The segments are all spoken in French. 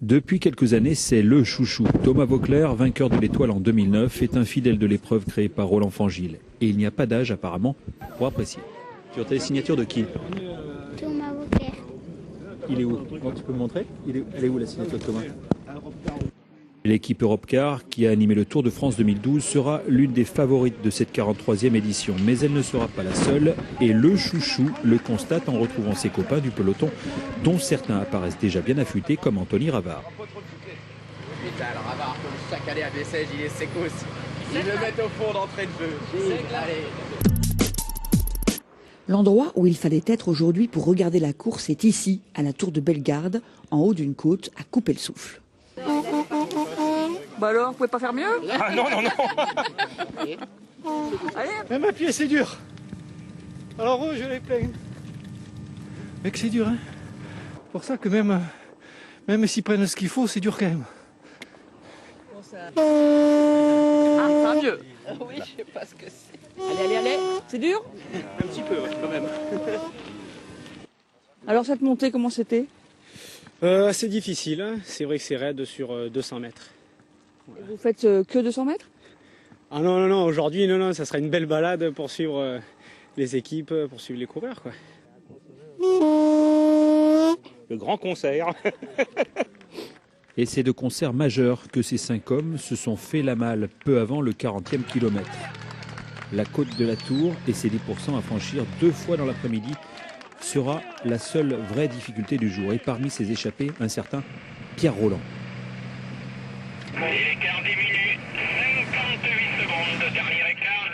Depuis quelques années, c'est le chouchou. Thomas Vauclair, vainqueur de l'Étoile en 2009, est un fidèle de l'épreuve créée par Roland Fangil. Et il n'y a pas d'âge apparemment pour apprécier. Tu as les signatures de qui? Thomas Vauclair. Il est où? Tu peux me montrer? Elle est où la signature de Thomas? L'équipe Europcar, qui a animé le Tour de France 2012, sera l'une des favorites de cette 43e édition. Mais elle ne sera pas la seule. Et le chouchou le constate en retrouvant ses copains du peloton, dont certains apparaissent déjà bien affûtés, comme Anthony Ravard. Putain, le Ravard, comme chaque année à Bessèges, il est secos. Ils le mettent au fond d'entrée de jeu. Allez. L'endroit où il fallait être aujourd'hui pour regarder la course est ici, à la tour de Bellegarde, en haut d'une côte, à couper le souffle. Bah alors, vous pouvez pas faire mieux? Ah non, non, non. Allez. Même à pied, c'est dur. Alors je les plains. Mais que c'est dur, hein. Pour ça que même s'ils prennent ce qu'il faut, c'est dur quand même. Ah, ça va mieux. Oui, je sais pas ce que c'est. Allez. C'est dur? Un petit peu, ouais, quand même. Alors cette montée, comment c'était? Assez difficile, hein. C'est vrai que c'est raide sur 200 mètres. Et vous faites que 200 mètres? Ah non, aujourd'hui, non, ça sera une belle balade pour suivre les équipes, pour suivre les coureurs, quoi. Le grand concert. Et c'est de concert majeur que ces 5 hommes se sont fait la malle peu avant le 40e kilomètre. La côte de la Tour et ses 10% à franchir 2 fois dans l'après-midi sera la seule vraie difficulté du jour. Et parmi ces échappés, un certain Pierre Rolland. Écart 10 minutes, 58 secondes, dernier écart,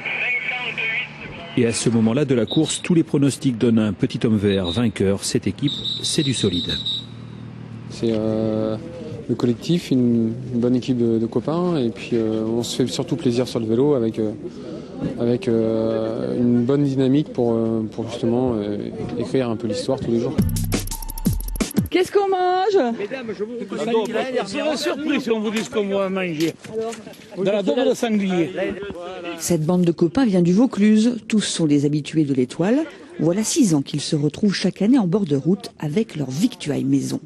58 secondes. Et à ce moment-là de la course, tous les pronostics donnent un petit homme vert vainqueur. Cette équipe, c'est du solide. C'est le collectif, une bonne équipe de copains, et puis on se fait surtout plaisir sur le vélo avec une bonne dynamique pour justement écrire un peu l'histoire tous les jours. Qu'est-ce qu'on mange? Mesdames, je vous c'est la surprise si on vous dit ce qu'on va manger. Dans la daube de sanglier. Cette bande de copains vient du Vaucluse. Tous sont des habitués de l'Étoile. Voilà 6 ans qu'ils se retrouvent chaque année en bord de route avec leur victuailles maison.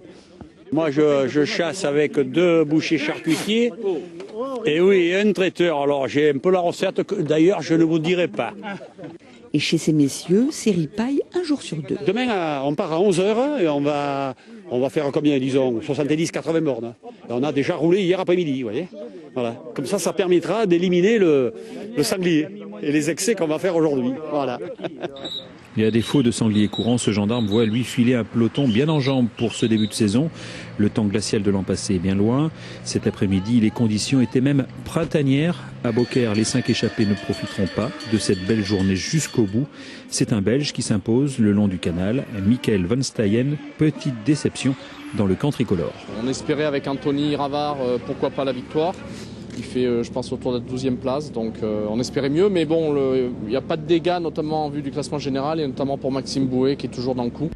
Moi, je chasse avec 2 bouchers charcutiers et oui, un traiteur. Alors, j'ai un peu la recette que, d'ailleurs, je ne vous dirai pas. Et chez ces messieurs, c'est ripaille un jour sur 2. Demain, on part à 11h et on va faire combien, disons, 70-80 bornes. Et on a déjà roulé hier après-midi, vous voyez. Voilà. Comme ça permettra d'éliminer le sanglier et les excès qu'on va faire aujourd'hui. Voilà. Et à défaut de sanglier courant, ce gendarme voit lui filer un peloton bien en jambes pour ce début de saison. Le temps glacial de l'an passé est bien loin. Cet après-midi, les conditions étaient même printanières. À Beaucaire, les 5 échappés ne profiteront pas de cette belle journée jusqu'au bout. C'est un Belge qui s'impose le long du canal, Michael Van Steyen. Petite déception dans le camp tricolore. On espérait avec Anthony Ravard, pourquoi pas la victoire. Il fait, je pense, autour de la 12e place, donc on espérait mieux, mais bon, il n'y a pas de dégâts, notamment en vue du classement général, et notamment pour Maxime Bouet, qui est toujours dans le coup.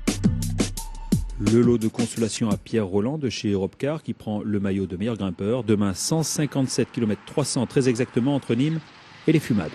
Le lot de consolation à Pierre Rolland de chez Europcar, qui prend le maillot de meilleur grimpeur. Demain, 157 km 300 très exactement entre Nîmes et les Fumades.